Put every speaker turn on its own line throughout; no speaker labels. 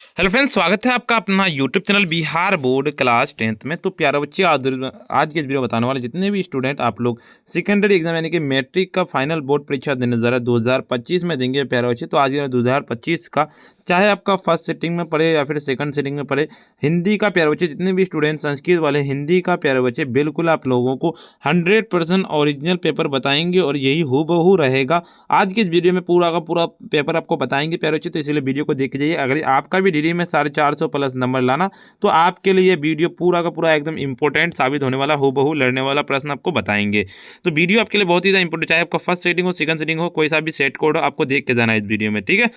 Hello friends, स्वागत है आपका अपना YouTube channel Bihar board class 10th में। तो प्यारे बच्चे, आज के इस वीडियो बताने वाले जितने भी स्टूडेंट आप लोग सेकेंडरी एग्जाम यानी कि मैट्रिक का फाइनल बोर्ड परीक्षा देने जा रहे हैं 2025 में देंगे प्यारे बच्चे। तो आज 2025 का चाहे आपका फर्स्ट सिटिंग में पढ़े या फिर सेकंड सिटिंग में पढ़े, हिंदी का प्यारे बच्चे जितने भी स्टूडेंट संस्कृत वाले हिंदी का प्यारे बच्चे बिल्कुल आप लोगों को 100% ओरिजिनल पेपर बताएंगे और यही हूबहू रहेगा। आज की इस वीडियो में पूरा का पूरा पेपर आपको बताएंगे प्यारे बच्चे, तो इसलिए वीडियो को देख जाइए। अगर आपका भी डिग्री में 450 प्लस नंबर लाना तो आपके लिए ये वीडियो पूरा का पूरा एकदम इंपॉर्टेंट साबित होने वाला, हूबहू लड़ने वाला प्रश्न आपको बताएंगे। तो वीडियो आपके लिए बहुत ही ज़्यादा इंपॉर्टेंट, चाहे आपका फर्स्ट सेटिंग हो, सेकंड सेटिंग हो, कोई सा भी सेट कोड हो, आपको देख के जाना है इस वीडियो में, ठीक है।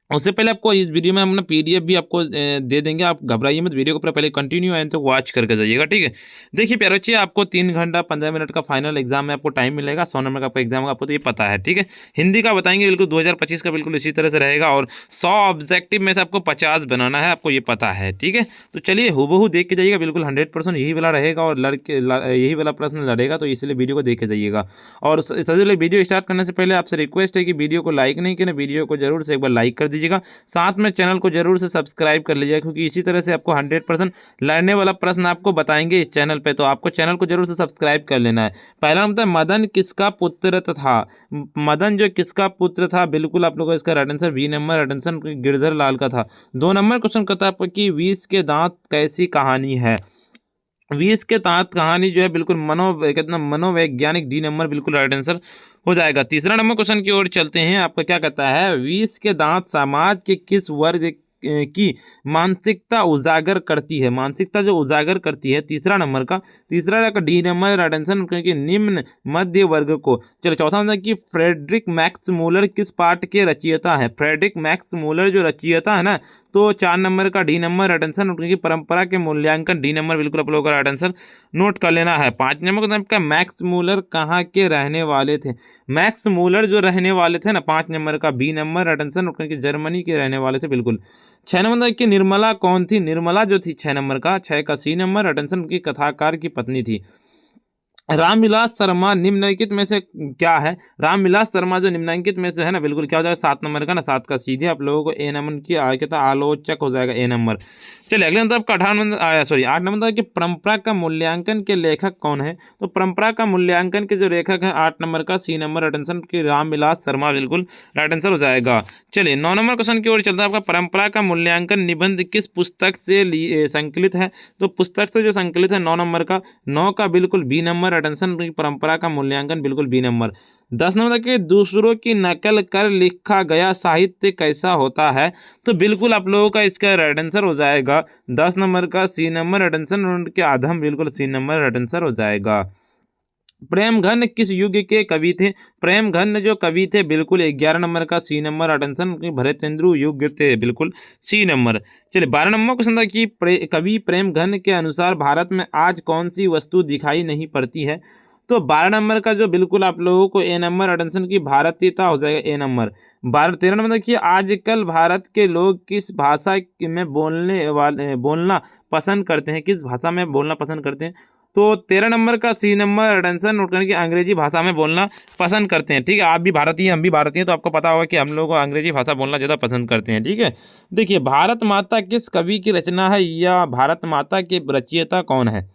उससे पहले आपको इस वीडियो में हम अपना पीडीएफ भी आपको दे देंगे, आप घबराइए मत। वीडियो को पूरा पहले कंटिन्यू एंड तक वॉच करके जाइएगा, ठीक है। देखिए प्यारे बच्चे, आपको 3 घंटा 15 मिनट का फाइनल एग्जाम में आपको टाइम मिलेगा। 100 नंबर का आपका एग्जाम होगा, आपको तो ये पता है, ठीक है। हिंदी का बताएंगे बिल्कुल 2025 का बिल्कुल इसी तरह से रहेगा और 100 ऑब्जेक्टिव में से आपको 50 बनाना है, आपको ये पता है, ठीक है। तो चलिए हूबहू देख के जाइएगा, बिल्कुल 100% यही वाला रहेगा और यही वाला प्रश्न लड़ेगा, तो इसलिए वीडियो को देख के जाइएगा। और सबसे पहले वीडियो स्टार्ट करने से पहले आपसे रिक्वेस्ट है कि वीडियो को लाइक नहीं किया, वीडियो को जरूर से एक बार लाइक कर दीजिएगा। साथ में चैनल को जरूर से सब्सक्राइब कर लीजिएगा, क्योंकि इसी तरह से आपको 100% लड़ने वाला प्रश्न आपको बताएंगे इस चैनल पे, तो आपको चैनल को जरूर से सब्सक्राइब कर लेना है। पहला नंबर, मदन किसका पुत्र था? मदन जो किसका पुत्र था, बिल्कुल आप लोगों को इसका right answer B number, right answer Girdhar Lal का था। 2 नंबर क्वेश्चन कहता है आपको कि विष के दांत कैसी कहानी है? विष के दांत कहानी जो है बिल्कुल कितना मनोवैज्ञानिक, डी नंबर बिल्कुल राइट आंसर हो जाएगा। तीसरा नंबर क्वेश्चन की ओर चलते हैं। आपका क्या कहता है, विष के दांत समाज के किस वर्ग की मानसिकता उजागर करती है? मानसिकता जो उजागर करती है, तीसरा का डी नंबर राइट आंसर, क्योंकि निम्न मध्य वर्ग को। चलो चौथा नंबर कि फ्रेडरिक मैक्स मूलर किस पाठ के रचयिता है? फ्रेडरिक मैक्स मूलर जो रचयिता है ना, तो 4 नंबर का डी नंबर राइट आंसर, क्योंकि परंपरा के मूल्यांकन, डी नंबर बिल्कुल आप लोगों का राइट आंसर नोट कर लेना है। 5 नंबर का मैक्स मूलर कहाँ के रहने वाले थे? मैक्स मूलर जो रहने वाले थे ना, 5 नंबर का बी नंबर राइट आंसर, क्योंकि जर्मनी के रहने वाले थे बिल्कुल। 6 नंबर की निर्मला कौन थी? निर्मला जो थी 6 नंबर का, 6 का सी नंबर राइट आंसर, उनकी कथाकार की पत्नी थी। रामविलास शर्मा निम्नलिखित में से क्या है? रामविलास शर्मा जो निम्नलिखित में से है ना, बिल्कुल क्या हो जाएगा? 7 नंबर का ना, 7 का सीधे आप लोगों को ए नंबर की क्या था, आलोचक हो जाएगा, ए नंबर। चलिए अगले नंबर आपका 8 नंबर कि परंपरा का मूल्यांकन के लेखक कौन है? तो परंपरा का मूल्यांकन के जो लेखक है 8 नंबर का सी नंबर राइट आंसर की रामविलास शर्मा बिल्कुल राइट आंसर हो जाएगा। चलिए 9 नंबर क्वेश्चन की ओर चलता है। आपका परंपरा का मूल्यांकन निबंध किस पुस्तक से संकलित है? तो पुस्तक से जो संकलित है 9 नंबर का, 9 का बिल्कुल बी नंबर राइट आंसर, परंपरा का मूल्यांकन बिल्कुल बी नंबर। 10 नंबर के दूसरों की नकल कर लिखा गया साहित्य कैसा होता है? तो बिल्कुल आप लोगों का इसका राइट आंसर हो जाएगा 10 नंबर का सी नंबर राइट आंसर, उनके आधम बिल्कुल सी नंबर राइट आंसर हो जाएगा। प्रेमघन किस युग के कवि थे? प्रेमघन जो कवि थे बिल्कुल 11 नंबर का C number right answer, Bharatendu युग थे बिल्कुल सी नंबर। चलिए 12 नंबर क्वेश्चन था कि कवि प्रेमघन के अनुसार भारत में आज कौन सी वस्तु दिखाई नहीं पड़ती है? तो 12 नंबर का जो बिल्कुल आप लोगों को ए नंबर राइट आंसर की भारतीयता हो जाएगा, ए नंबर। 13 नंबर देखिए, आजकल भारत के लोग किस भाषा में बोलना पसंद करते हैं? किस भाषा में बोलना पसंद करते हैं? तो 13 नंबर का C number right answer note करने की अंग्रेजी भाषा में बोलना पसंद करते हैं, ठीक है। आप भी भारतीय, हम भी भारतीय हैं, तो आपको पता होगा कि हम लोग अंग्रेजी भाषा बोलना ज़्यादा पसंद करते हैं, ठीक है। देखिए भारत माता किस कवि की रचना है, या भारत माता के रचयिता कौन है?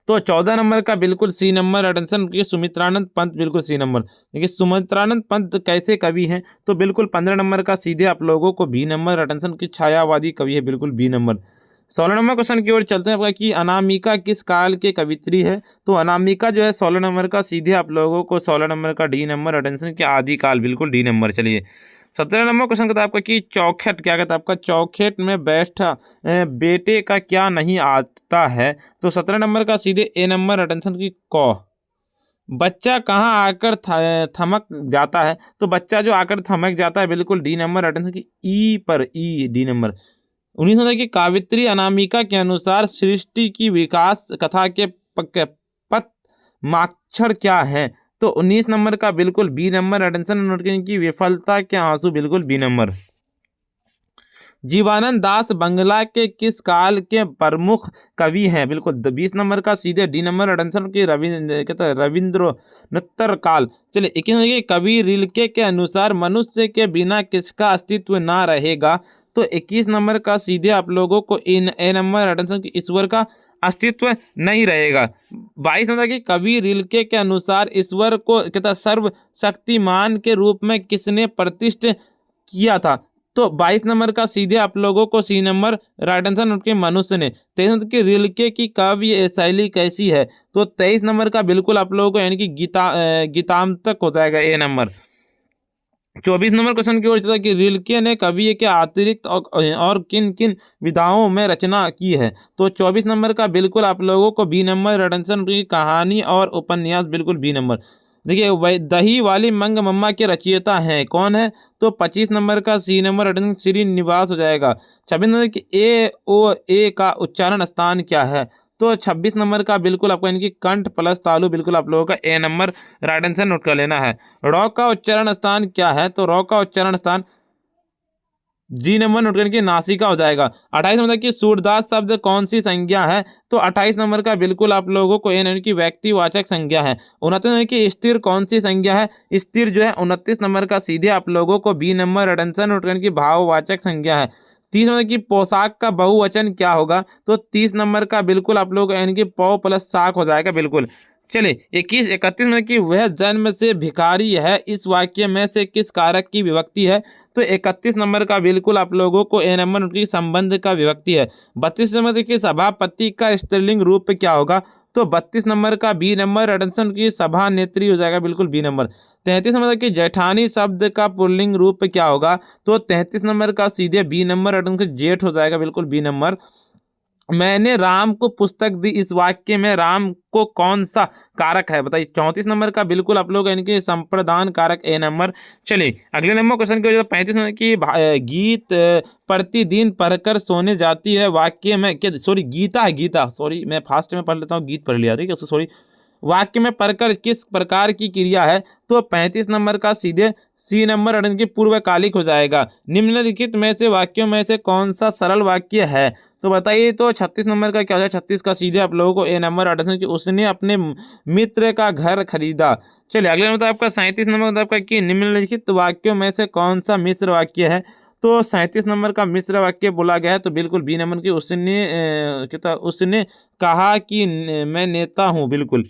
तो 14 नंबर का बिल्कुल सी नंबर राइट आंसर, क्योंकि सुमित्रानंद पंत बिल्कुल सी नंबर। देखिए सुमित्रानंद पंत कैसे कवि हैं? तो बिल्कुल 15 नंबर का सीधे आप लोगों को बी नंबर राइट आंसर की छायावादी कवि है, बिल्कुल बी नंबर। 16 नंबर क्वेश्चन की ओर चलते हैं। आपका कि अनामिका किस काल के कवित्री है? तो अनामिका जो है 16 नंबर का सीधे आप लोगों को 16 नंबर का डी नंबर राइट आंसर की आदिकाल बिल्कुल डी नंबर। चलिए 17 नंबर क्वेश्चन कहता है आपका कि चौखट क्या कहता है? आपका चौखट में बैठा बेटे का क्या नहीं आता है? तो 17 नंबर का सीधे ए नंबर अटेंशन की कौ। बच्चा कहाँ आकर थमक जाता है? तो बच्चा जो आकर थमक जाता है बिल्कुल डी नंबर अटेंशन की ई पर, ई डी नंबर। 19 की कावित्री अनामिका के अनुसार सृष्टि की विकास कथा के पथ माक्षर क्या है? तो 19 नंबर का बिल्कुल बी नंबर अटेंशन नोट करें कि विफलता के आंसू बिल्कुल बी नंबर। जीवानंद दास बंगला के किस काल के प्रमुख कवि हैं? बिल्कुल 20 नंबर का सीधे डी नंबर आंसर की रविंद्र कहते हैं रविंद्रोत्तर काल। चलिए 21 कवि रिल्के के अनुसार मनुष्य के बिना किसका अस्तित्व ना रहेगा? तो 21 नंबर का सीधे आप लोगों को ए नंबर अटेंशन की ईश्वर का अस्तित्व नहीं रहेगा। 22 नंबर की कवि रिल्के के अनुसार ईश्वर को कहता सर्वशक्तिमान के रूप में किसने प्रतिष्ठित किया था? तो 22 नंबर का सीधे आप लोगों को सी नंबर राइट आंसर उनके मनुष्य ने। 23 नंबर की रिल्के की काव्य शैली कैसी है? तो 23 नंबर का बिल्कुल आप लोगों को यानी कि गीतांतक हो जाएगा ए नंबर। 24 नंबर क्वेश्चन की ओर चलता है कि रिल्के ने कवि के अतिरिक्त और किन किन विधाओं में रचना की है? तो 24 नंबर का बिल्कुल आप लोगों को बी नंबर रटनसन की कहानी और उपन्यास बिल्कुल बी नंबर। देखिए वही दही वाली मंग मम्मा के रचयिता हैं कौन है? तो 25 नंबर का सी नंबर रटन श्रीनिवास हो जाएगा। 26 नंबर की ए ओ ए का उच्चारण स्थान क्या है? तो 26 नंबर का बिल्कुल आपको यानी कि कंठ प्लस तालु बिल्कुल आप लोगों का ए नंबर राइट आंसर नोट कर लेना है। रॉ का उच्चारण स्थान क्या है? तो रॉ का उच्चारण स्थान डी नंबर नोट करके नासिका हो जाएगा। 28 नंबर की सूरदास शब्द कौन सी संज्ञा है? तो 28 नंबर का बिल्कुल आप लोगों को यानी कि व्यक्तिवाचक संज्ञा है। 29 नंबर की स्थिर कौन सी संज्ञा है? स्थिर जो है 29 नंबर का सीधे आप लोगों को बी नंबर अटेंशन नोट करके भाववाचक संज्ञा है। 30 नंबर की पोशाक का बहुवचन क्या होगा? तो 30 नंबर का बिल्कुल आप लोग यानी कि पौ प्लस साक हो जाएगा बिल्कुल। चलिए 31 में कि वह जन्म से भिखारी है इस वाक्य में से किस कारक की विभक्ति है? तो 31 नंबर का बिल्कुल आप लोगों को ए नंबर उनकी संबंध का विभक्ति है। 32 नंबर देखिए सभापति का स्त्रीलिंग रूप क्या होगा? तो 32 नंबर का बी नंबर अटेंशन की सभा नेत्री हो जाएगा बिल्कुल बी नंबर। 33 नंबर की जेठानी शब्द का पुल्लिंग रूप क्या होगा? तो 33 नंबर का सीधे बी नंबर अटेंशन जेठ हो जाएगा बिल्कुल बी नंबर। मैंने राम को पुस्तक दी इस वाक्य में राम को कौन सा कारक है बताइए? 34 नंबर का बिल्कुल आप लोग यानी कि संप्रदान कारक ए नंबर। चलिए अगले नंबर क्वेश्चन की वजह 35 नंबर की गीत प्रतिदिन पढ़कर सोने जाती है वाक्य में क्या? सॉरी गीता है गीता, सॉरी मैं फास्ट में पढ़ लेता हूँ, गीत पढ़ लिया ठीक है सॉरी। वाक्य में पढ़कर किस प्रकार की क्रिया है? तो 35 नंबर का सीधे सी नंबर अड़न की पूर्वकालिक हो जाएगा। निम्नलिखित में से वाक्यों में से कौन सा सरल वाक्य है? तो बताइए। तो 36 नंबर का क्या हो जाए? 36 का सीधे आप लोगों को ए नंबर अड़न की उसने अपने मित्र का घर खरीदा। चलिए अगले नंबर आपका 37 नंबर आपका कि निम्नलिखित वाक्यों में से कौन सा मिश्र वाक्य है? तो 37 नंबर का मिश्र वाक्य बोला गया है तो बिल्कुल बी नंबर की उसने कहा कि मैं नेता हूँ बिल्कुल।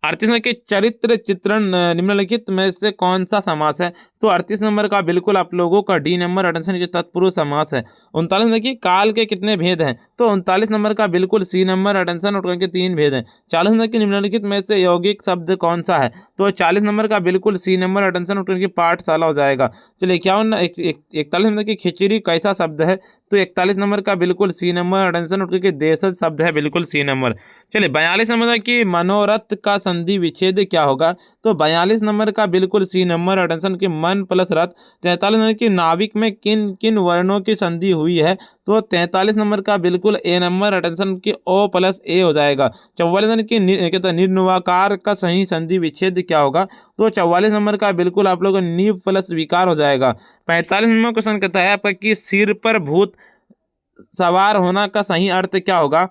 38 नंबर के चरित्र चित्रण निम्नलिखित में से कौन सा समास है? तो 38 नंबर का बिल्कुल आप लोगों का डी नंबर अटेंशन के तत्पुरुष समास है। 39 नंबर की काल के कितने भेद हैं? तो 39 नंबर का बिल्कुल सी नंबर अटेंशन और के 3 भेद हैं। 40 नंबर की निम्नलिखित में से यौगिक शब्द कौन सा है? तो 40 नंबर का बिल्कुल सी नंबर अटेंशन और की पाठशाला हो जाएगा। चलिए 41 नंबर की खिचड़ी कैसा शब्द है? तो 41 नंबर का बिल्कुल सी नंबर अटेंशन उठ के देशज शब्द है बिल्कुल सी नंबर। चलिए 42 नंबर की मनोरथ का संधि विच्छेद क्या होगा? तो 42 नंबर का बिल्कुल सी नंबर अटेंशन की मन प्लस रथ। 43 नंबर की नाविक में किन किन वर्णों की संधि हुई है? तो 43 नंबर का बिल्कुल ए नंबर अटेंशन की ओ प्लस ए हो जाएगा। 44 नंबर की कहता निर्नुवाकार का सही संधि विच्छेद क्या होगा? तो 44 नंबर का बिल्कुल आप लोग नीव प्लस विकार हो जाएगा। 45 नंबर क्वेश्चन कहता है आपका कि सिर पर भूत सवार होना का सही अर्थ क्या होगा?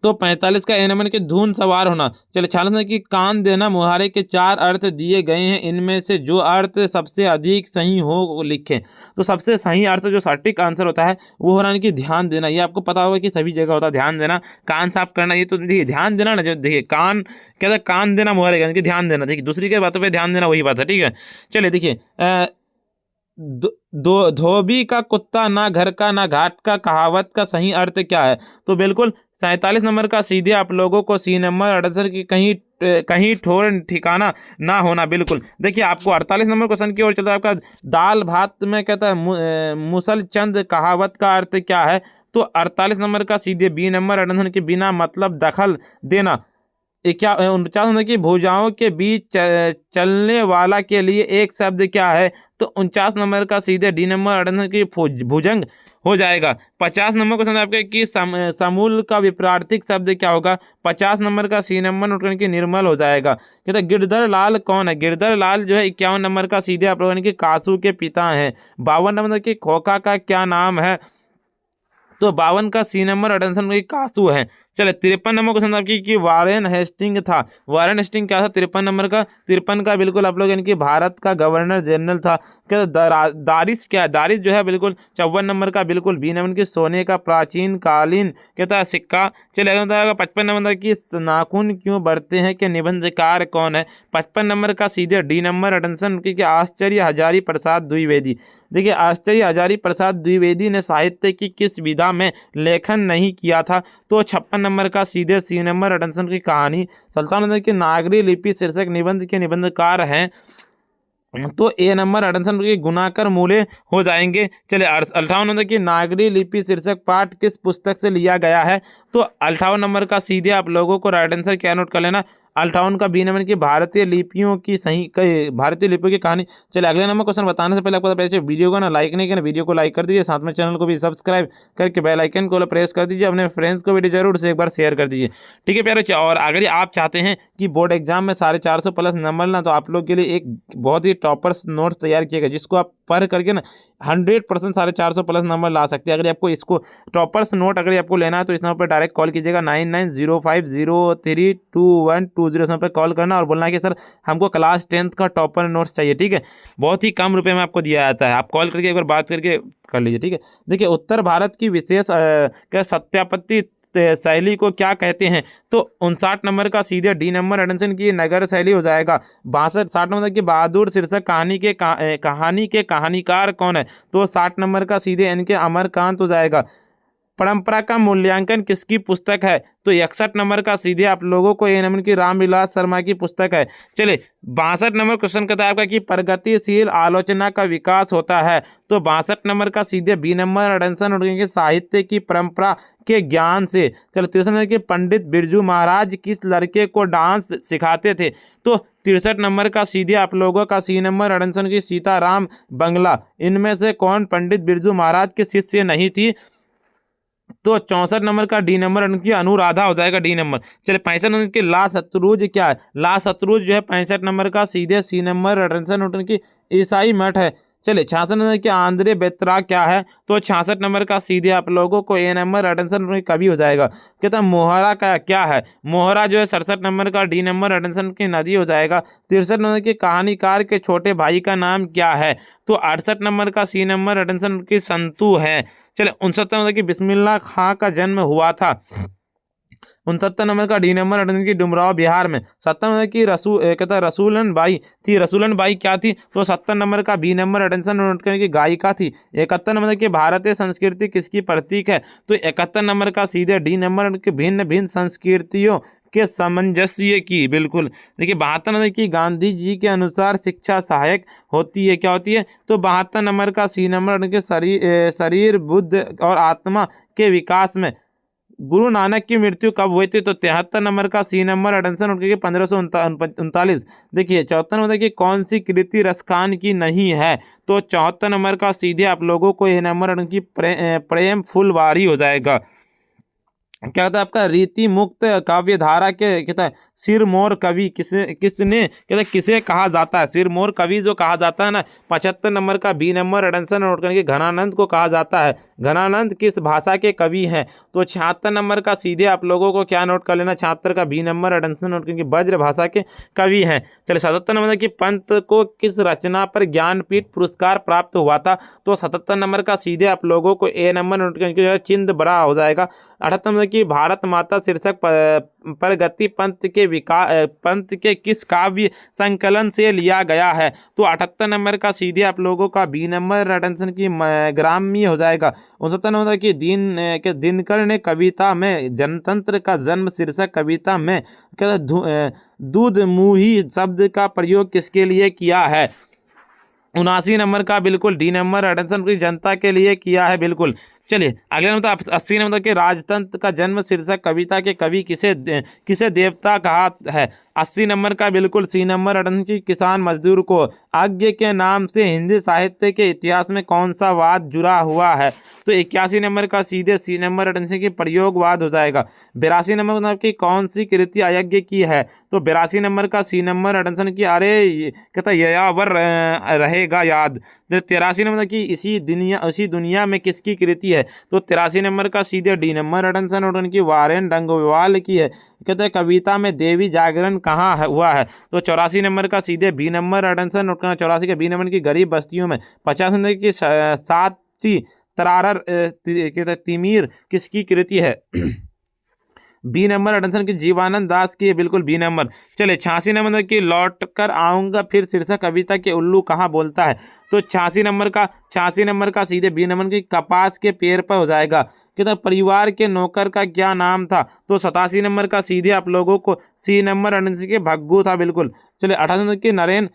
तो 45 का ए नंबर के धून सवार होना। चलिए 46 नंबर की कान देना मुहारे के 4 अर्थ दिए गए हैं इनमें से जो अर्थ सबसे अधिक सही हो वो लिखें। तो सबसे सही अर्थ जो सटीक आंसर होता है वो हो रहा है कि ध्यान देना। ये आपको पता होगा कि सभी जगह होता है ध्यान देना, कान साफ करना। ये तो देखिए ध्यान देना ना, जो देखिए कान कहता है कान देना मुहारे का ध्यान देना, देखिए दूसरी के बातों पर ध्यान देना वही बात है ठीक है। चलिए देखिए धोबी का कुत्ता ना घर का ना घाट का कहावत का सही अर्थ क्या है? तो बिल्कुल 47 नंबर का सीधे आप लोगों को सी नंबर अड़सर की कहीं कहीं ठोर ठिकाना ना होना बिल्कुल। देखिए आपको 48 नंबर क्वेश्चन की ओर चलता है आपका दाल भात में कहता है मुसलचंद कहावत का अर्थ क्या है? तो 48 नंबर का सीधे बी नंबर अड़सन के बिना मतलब दखल देना। 49 नंबर की भुजाओं के बीच चलने वाला के लिए एक शब्द क्या है? तो 49 नंबर का सीधे डी नंबर अड़सन की भुजंग हो जाएगा। 50 नंबर क्वेश्चन आपके कि समूल का विपरीत शब्द क्या होगा? 50 नंबर का सी नंबर नोट करने की निर्मल हो जाएगा। कहते हैं गिरधर लाल कौन है? गिरधर लाल जो है 51 नंबर का सीधे आप लोगों के कासू के पिता हैं। 52 नंबर की खोखा का क्या नाम है? तो 52 का सी नंबर अटेंशन कासू है। चले 53 नंबर क्वेश्चन आपकी कि वारेन हेस्टिंग था। वारेन हेस्टिंग क्या था 53 नंबर का? 53 का बिल्कुल आप लोग यानी कि भारत का गवर्नर जनरल था। क्या दारिस क्या है? दारिस जो है बिल्कुल 54 नंबर का बिल्कुल बी नंबर की सोने का प्राचीन कालीन कहता है सिक्का। चलिए अगला बताएगा 55 नंबर की नाखून क्यों बढ़ते हैं के निबंधकार कौन है? 55 नंबर का सीधे डी नंबर अटेंशन की आश्चर्य हजारी प्रसाद द्विवेदी। देखिए आश्चर्य हजारी प्रसाद द्विवेदी ने साहित्य की किस विधा में लेखन नहीं किया था? तो 56 नंबर का सीधे सी नंबर अटेंशन की कहानी सुल्तान की नागरी लिपि शीर्षक निबंध के निबंधकार हैं तो ए नंबर अटेंशन की गुनाकर मूल्य हो जाएंगे। चलिए 58 नंबर की नागरी लिपि शीर्षक पाठ किस पुस्तक से लिया गया है? तो 58 नंबर का सीधे आप लोगों को राइट आंसर क्या नोट कर लेना 58 का बी नंबर की भारतीय लिपियों की भारतीय लिपियों की कहानी। चलिए अगले नंबर क्वेश्चन बताने से पहले आपको पहले वीडियो को ना लाइक नहीं किया, वीडियो को लाइक कर दीजिए, साथ में चैनल को भी सब्सक्राइब करके बेल आइकन को प्रेस कर दीजिए, अपने फ्रेंड्स को वीडियो जरूर से एक बार शेयर कर दीजिए। ठीक है प्यारे। और अगर आप चाहते हैं कि बोर्ड एग्जाम में 450 प्लस नंबर ना, तो आप लोग के लिए एक बहुत ही टॉपर्स नोट्स तैयार किया गया जिसको आप पढ़ करके ना 100% 450 प्लस नंबर ला सकते हैं। अगर आपको इसको टॉपर्स नोट अगर आपको लेना है तो इस नंबर पर डायरेक्ट कॉल कीजिएगा 9905032120। इस नंबर पर कॉल करना और बोलना है कि सर हमको क्लास 10th का टॉपर नोट्स चाहिए। ठीक है, बहुत ही कम रुपए में आपको दिया जाता है, आप कॉल करके एक बार बात करके कर लीजिए। ठीक है, देखिए उत्तर भारत की विशेष क्या सत्यापत्ति शैली को क्या कहते हैं? तो 59 नंबर का सीधे डी नंबर एडिशन की नगर शैली हो जाएगा। 60 नंबर की बहादुर शीर्षक कहानी के कहानीकार कौन है? तो 60 नंबर का सीधे इनके अमरकांत हो जाएगा। परंपरा का मूल्यांकन किसकी पुस्तक है? तो 61 नंबर का सीधे आप लोगों को ए नंबर की रामविलास शर्मा की पुस्तक है। चलिए 62 नंबर क्वेश्चन कहता है आपका कि प्रगतिशील आलोचना का विकास होता है। तो 62 नंबर का सीधे बी नंबर अटेंशन के साहित्य की परंपरा के ज्ञान से। चलो 63 नंबर के पंडित बिरजू महाराज किस लड़के को डांस सिखाते थे? तो 63 नंबर का सीधे आप लोगों का सी नंबर अटेंशन की सीताराम बंगला। इनमें से कौन पंडित बिरजू महाराज के शिष्य नहीं थी? तो 64 नंबर का डी नंबर उनकी अनुराधा हो जाएगा डी नंबर। चलिए 65 नंबर की ला सतरुज क्या है? ला सतरुज जो है 65 नंबर का सीधे सी नंबर अटेंशन उनकी ईसाई मठ है। चलिए 66 नंबर की आंद्रे बेत्रा क्या है? तो 66 नंबर का सीधे आप लोगों को ए नंबर अटेंशन कवि हो जाएगा। कहता मोहरा का क्या है? मोहरा जो है 67 नंबर का डी नंबर अटेंशन की नदी हो जाएगा। 63 नंबर की कहानीकार के छोटे भाई का नाम क्या है? तो 68 नंबर का सी नंबर अटेंशन की संतु है। चले 69 नंबर की बिस्मिल्लाह खां का जन्म हुआ था। 69 नंबर का डी नंबर अटेंशन की डुमराव बिहार में। 70 नंबर की कहता रसूलन बाई थी। रसूलन बाई क्या थी? तो 70 नंबर का बी नंबर अटेंशन नोट करने की गायिका थी। 71 नंबर की भारतीय संस्कृति किसकी प्रतीक है? तो 71 नंबर का सीधे डी नंबर की भिन्न भिन्न संस्कृतियों के सामंजस्य की। बिल्कुल देखिए 72 नंबर की गांधी जी के अनुसार शिक्षा सहायक होती है। क्या होती है? तो 72 नंबर का सी नंबर उनके शरीर बुद्ध और आत्मा के विकास में। गुरु नानक की मृत्यु कब हुई थी? तो 73 नंबर का सी नंबर अटेंशन उनके 1539। देखिए 74 नंबर की कौन सी कृति रसखान की नहीं है? तो 74 नंबर का सीधे आप लोगों को ये नंबर उनकी प्रेम फुलवारी हो जाएगा। क्या होता है आपका रीति मुक्त काव्यधारा के कहता है सिरमौर कवि किसने कहता है किसे कहा जाता है? सिरमौर कवि जो कहा जाता है ना 75 नंबर का बी नंबर एडेंशन नोट करके घनानंद को कहा जाता है। घनानंद किस भाषा के कवि हैं? तो 76 नंबर का सीधे आप लोगों को क्या नोट कर लेना 76 का बी नंबर एडेंशन नोट करके ब्रज भाषा के कवि हैं। चलिए 77 नंबर की पंत को किस रचना पर ज्ञानपीठ पुरस्कार प्राप्त हुआ था? तो 77 नंबर का सीधे आप लोगों को ए नंबर नोट करके चिंद बड़ा हो जाएगा। 78 नंबर की भारत माता शीर्षक प्रगति पंत के किस काव्य संकलन से लिया गया है? तो 78 नंबर का सीधे आप लोगों का बी नंबर अटेंशन की ग्राम्य हो जाएगा। 69 नंबर की दिनकर ने कविता में जनतंत्र का जन्म शीर्षक कविता में दूध मुही शब्द का प्रयोग किसके लिए किया है? 79 नंबर का बिल्कुल डी नंबर अटेंशन की जनता के लिए किया है। बिल्कुल चलिए अगले नंबर 80 नंबर के राजतंत्र का जन्म शीर्षक कविता के कवि किसे देवता कहा है? 80 नंबर का बिल्कुल सी नंबर अटेंशन किसान मजदूर को। आज्ञ के नाम से हिंदी साहित्य के इतिहास में कौन सा वाद जुड़ा हुआ है? तो 81 नंबर का सीधे सी नंबर अटेंशन की प्रयोगवाद हो जाएगा। 82 नंबर की कौन सी कृति अयज्ञ की है? तो 82 नंबर का सी नंबर अटेंशन की अरे कहता यावर रहेगा याद। जो 83 नंबर की इसी दुनिया में किसकी कृति है, तो 83 नंबर का सीधे डी नंबर अटेंशन और उनकी वारेन डंगोवाल की है। कहते हैं कविता में देवी जागरण कहाँ है हुआ है, तो 84 नंबर का सीधे बी नंबर अटेंशन और 84 के बी नंबर की गरीब बस्तियों में। 50 नंबर की साती तरारर कहते हैं तिमीर किसकी कृति है, बी नंबर अटेंशन की जीवानंद दास की है, बिल्कुल बी नंबर। चले 86 नंबर की लौट कर आऊंगा फिर शीर्षक कविता के उल्लू कहाँ बोलता है, तो 86 नंबर का सीधे बी नंबर की कपास के पेड़ पर हो जाएगा। कहता परिवार के नौकर का क्या नाम था, तो 87 नंबर का सीधे आप लोगों को सी नंबर अटेंशन के भग्गू था, बिल्कुल। चले 88 नंबर की नरेन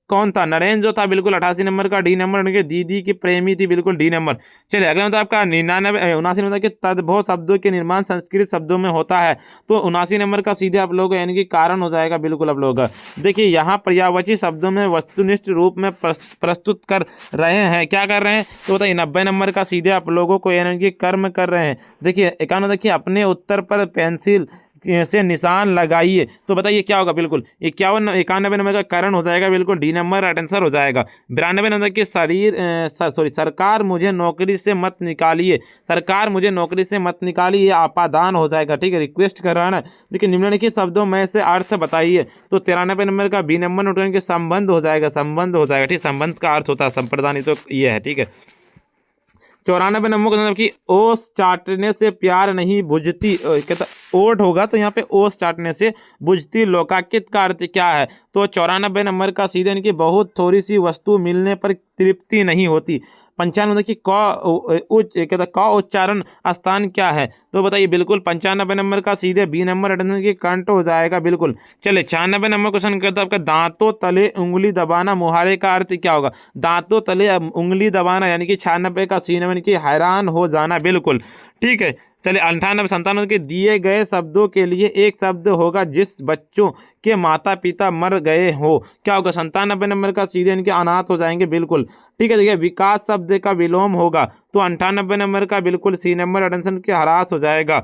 कौन था, नरेन जो था, बिल्कुल 88 नंबर का डी नंबर उनके दीदी की प्रेमी थी, बिल्कुल डी नंबर। चलिए अगला मतलब आपका 79 नंबर के तद्भव शब्दों के निर्माण संस्कृत शब्दों में होता है, तो 79 नंबर का सीधे आप लोग यानी कि कारण हो जाएगा, बिल्कुल आप लोग। देखिए यहाँ पर्यायवाची शब्दों में वस्तुनिष्ठ रूप में प्रस्तुत कर रहे हैं, क्या कर रहे हैं, तो बताइए 90 नंबर का सीधे आप लोगों को यानी कि कर्म कर रहे हैं। देखिए 51 देखिए अपने उत्तर पर पेंसिल से निशान लगाइए, तो बताइए क्या होगा, बिल्कुल 91 नंबर का कारण हो जाएगा, बिल्कुल डी नंबर आंसर हो जाएगा। 92 नंबर की सरकार मुझे नौकरी से मत निकालिए, सरकार मुझे नौकरी से मत निकालिए, ये आपादान हो जाएगा, ठीक है, रिक्वेस्ट कर रहा है ना। देखिए निम्नलिखित शब्दों में से अर्थ बताइए, तो 93 नंबर का बी नंबर नोट के संबंध हो जाएगा, संबंध हो जाएगा, ठीक, संबंध का अर्थ होता है संप्रदान, तो ये है, ठीक है। 94 नंबर का मतलब कि ओस चाटने से प्यार नहीं बुझती, कहता ओट होगा तो यहाँ पे ओस चाटने से बुझती लोकाकित का अर्थ क्या है, तो 94 नंबर का सीधे इनकी बहुत थोड़ी सी वस्तु मिलने पर तृप्ति नहीं होती। 95 देखिए क उच्चारण स्थान क्या है, तो बताइए बिल्कुल 95 नंबर का सीधे बी नंबर अटेंशन की कंठ हो जाएगा, बिल्कुल। चले 96 नंबर क्वेश्चन करता है आपका दांतों तले उंगली दबाना मुहारे का अर्थ क्या होगा, दांतों तले उंगली दबाना यानी कि 96 का सी नंबर की हैरान हो जाना, बिल्कुल, ठीक है। चलिए 98 के दिए गए शब्दों के लिए एक शब्द होगा जिस बच्चों के माता पिता मर गए हो, क्या होगा, 97 नंबर का सीधे इनके अनाथ हो जाएंगे, बिल्कुल, ठीक है। देखिए विकास शब्द का विलोम होगा, तो 98 नंबर का बिल्कुल सी नंबर अटेंशन के हरास हो जाएगा।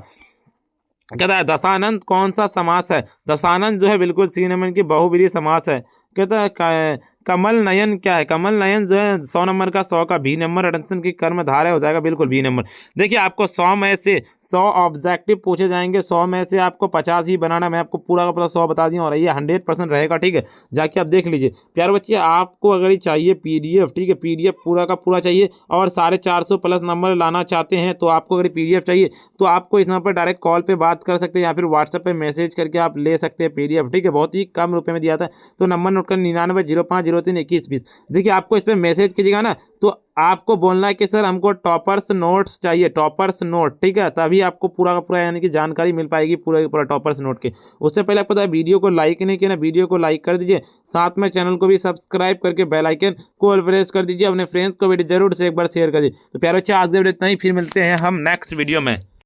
कहता है दशानंद कौन सा समास है, दशानंद जो है बिल्कुल सी नंबर की बहुब्रीहि समास है। कहता है कमल नयन क्या है, कमल नयन जो है 100 नंबर का 100 का बी नंबर अटेंशन की कर्म धारय हो जाएगा, बिल्कुल बी नंबर। देखिए आपको 100 में से 100 ऑब्जेक्टिव पूछे जाएंगे, 100 में से आपको 50 ही बनाना, मैं आपको पूरा का पूरा 100 बता दिया और ये 100% रहेगा, ठीक है, जाके आप देख लीजिए। प्यारे बच्चे आपको अगर ये चाहिए पीडीएफ, ठीक है, पीडीएफ पूरा का पूरा चाहिए और 450 प्लस नंबर लाना चाहते हैं, तो आपको अगर पीडीएफ चाहिए तो आपको इस नंबर पर डायरेक्ट कॉल पे बात कर सकते हैं या फिर व्हाट्सएप पे मैसेज करके आप ले सकते हैं पीडीएफ, ठीक है, बहुत ही कम रुपये में दिया था। तो नंबर नोट कर 9905032120। देखिए आपको इस पर मैसेज कीजिएगा ना, तो आपको बोलना है कि सर हमको टॉपर्स नोट्स चाहिए, टॉपर्स नोट, ठीक है, तभी आपको पूरा का पूरा यानी कि जानकारी मिल पाएगी पूरा पूरा टॉपर्स नोट के। उससे पहले आपको वीडियो को लाइक नहीं किया ना, वीडियो को लाइक कर दीजिए, साथ में चैनल को भी सब्सक्राइब करके बेल आइकन को प्रेस कर दीजिए, अपने फ्रेंड्स को भी जरूर से एक बार शेयर कर दीजिए। तो प्यारे बच्चे आज के वीडियो इतना ही, फिर मिलते हैं हम नेक्स्ट वीडियो में।